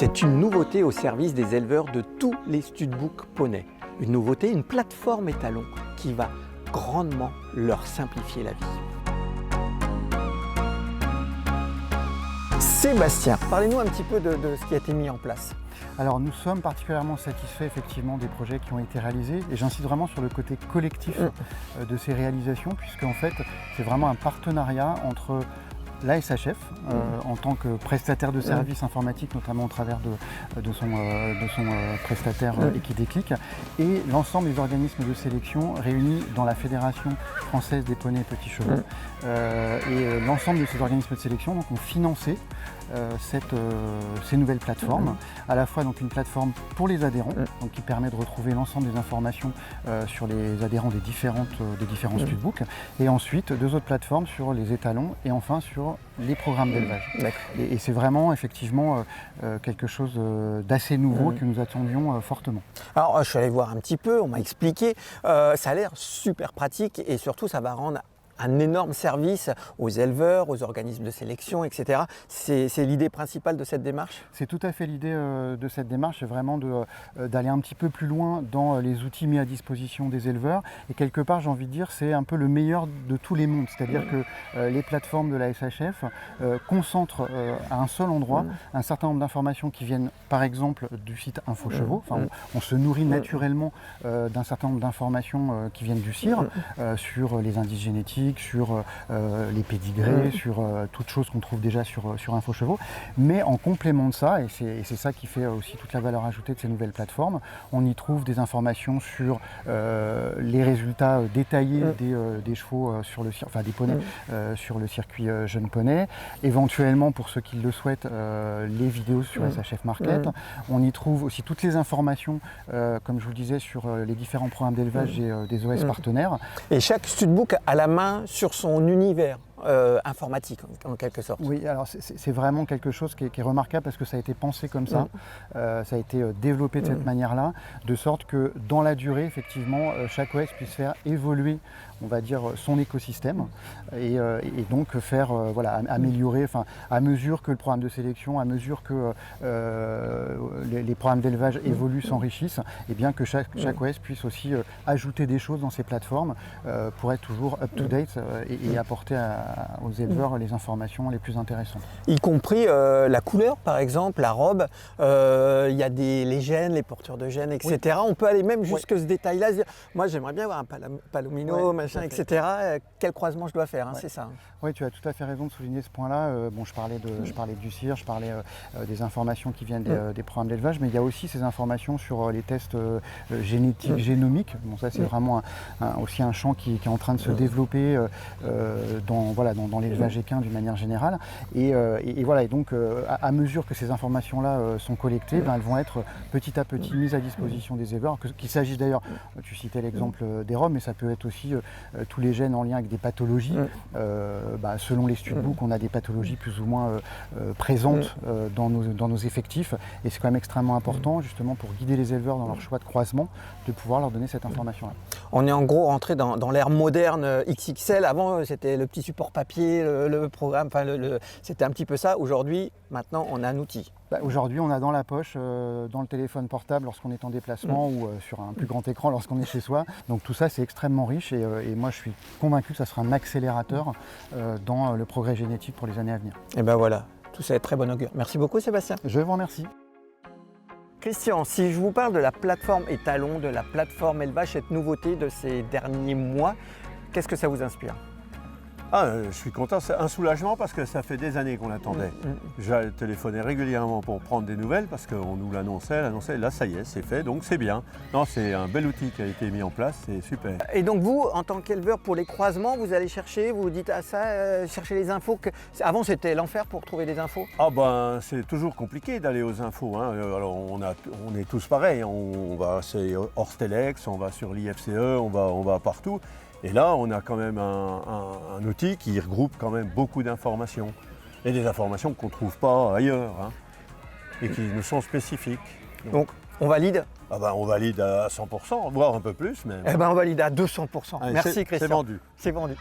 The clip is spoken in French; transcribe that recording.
C'est une nouveauté au service des éleveurs de tous les studbooks poney. Une nouveauté, une plateforme étalon qui va grandement leur simplifier la vie. Sébastien, parlez-nous un petit peu de ce qui a été mis en place. Alors nous sommes particulièrement satisfaits effectivement des projets qui ont été réalisés et j'insiste vraiment sur le côté collectif de ces réalisations puisque en fait c'est vraiment un partenariat entre la SHF en tant que prestataire de services informatiques, notamment au travers de son prestataire Equidéclic, et l'ensemble des organismes de sélection réunis dans la Fédération française des poneys et petits chevaux. Et l'ensemble de ces organismes de sélection donc, ont financé ces nouvelles plateformes, à la fois donc, une plateforme pour les adhérents, donc, qui permet de retrouver l'ensemble des informations sur les adhérents des différents studbooks, et ensuite deux autres plateformes sur les étalons et enfin sur les programmes d'élevage. Et c'est vraiment effectivement quelque chose d'assez nouveau que nous attendions fortement. Alors je suis allé voir un petit peu, on m'a expliqué, ça a l'air super pratique et surtout ça va rendre un énorme service aux éleveurs, aux organismes de sélection, etc. C'est l'idée principale de cette démarche? C'est tout à fait l'idée de cette démarche, c'est vraiment d'aller un petit peu plus loin dans les outils mis à disposition des éleveurs. Et quelque part, j'ai envie de dire, c'est un peu le meilleur de tous les mondes. C'est-à-dire que les plateformes de la SHF concentrent à un seul endroit un certain nombre d'informations qui viennent, par exemple, du site InfoChevaux. Enfin, on se nourrit naturellement d'un certain nombre d'informations qui viennent du CIR sur les indices génétiques, sur les pédigrés, sur toutes choses qu'on trouve déjà sur InfoChevaux. Mais en complément de ça, et c'est ça qui fait aussi toute la valeur ajoutée de ces nouvelles plateformes, on y trouve des informations sur les résultats détaillés des chevaux sur le enfin des poneys sur le circuit jeune poney, éventuellement pour ceux qui le souhaitent les vidéos sur SHF Market. On y trouve aussi toutes les informations, comme je vous le disais, sur les différents programmes d'élevage et des OS partenaires. Et chaque studbook a la main sur son univers informatique en quelque sorte. Oui, alors c'est vraiment quelque chose qui est remarquable parce que ça a été pensé comme ça, ça a été développé de cette manière-là, de sorte que dans la durée, effectivement, chaque OS puisse faire évoluer, on va dire, son écosystème et donc faire, voilà, améliorer, enfin, à mesure que le programme de sélection, à mesure que les programmes d'élevage évoluent, s'enrichissent, et bien que chaque OS puisse aussi ajouter des choses dans ces plateformes pour être toujours up-to-date et apporter aux éleveurs les informations les plus intéressantes. Y compris la couleur par exemple, la robe, il y a les gènes, les porteurs de gènes, etc. On peut aller même jusque ce détail-là, se dire, moi j'aimerais bien avoir un palomino, machin, etc. Quel croisement je dois faire, c'est ça. Oui, tu as tout à fait raison de souligner ce point-là. Bon, je parlais du CIR, je parlais des informations qui viennent des programmes d'élevage, mais il y a aussi ces informations sur les tests génétiques, génomiques. Bon, ça c'est vraiment aussi un champ qui est en train de se développer dans l'élevage équin d'une manière générale. Et voilà, et donc à mesure que ces informations-là sont collectées, elles vont être petit à petit mises à disposition des éleveurs, qu'il s'agisse d'ailleurs, tu citais l'exemple des robes, mais ça peut être aussi tous les gènes en lien avec des pathologies. Selon les studbooks, on a des pathologies plus ou moins présentes dans nos effectifs, et c'est quand même extrêmement important justement pour guider les éleveurs dans leur choix de croisement, de pouvoir leur donner cette information-là. On est en gros rentré dans l'ère moderne XXL. Avant c'était le petit support papier, le programme, enfin c'était un petit peu ça. Aujourd'hui, maintenant on a un outil. Aujourd'hui, on a dans la poche, dans le téléphone portable lorsqu'on est en déplacement ou sur un plus grand écran lorsqu'on est chez soi. Donc tout ça, c'est extrêmement riche et moi, je suis convaincu que ça sera un accélérateur dans le progrès génétique pour les années à venir. Et ben voilà, tout ça est très bon augure. Merci beaucoup Sébastien. Je vous remercie. Christian, si je vous parle de la plateforme étalon, de la plateforme élevage, cette nouveauté de ces derniers mois, qu'est-ce que ça vous inspire ? Je suis content, c'est un soulagement parce que ça fait des années qu'on l'attendait. J'ai téléphoné régulièrement pour prendre des nouvelles parce qu'on nous l'annonçait, là ça y est, c'est fait, donc c'est bien. Non, c'est un bel outil qui a été mis en place, c'est super. Et donc vous, en tant qu'éleveur, pour les croisements, vous allez chercher, vous dites à ça, chercher les infos. Avant c'était l'enfer pour trouver des infos. C'est toujours compliqué d'aller aux infos. Alors on est tous pareils, on va sur Orstelex, on va sur l'IFCE, on va partout. Et là, on a quand même un outil qui regroupe quand même beaucoup d'informations. Et des informations qu'on ne trouve pas ailleurs, et qui nous sont spécifiques. Donc, on valide ? On valide à 100%, voire un peu plus même. On valide à 200%. Allez, merci Christian. C'est vendu. C'est vendu.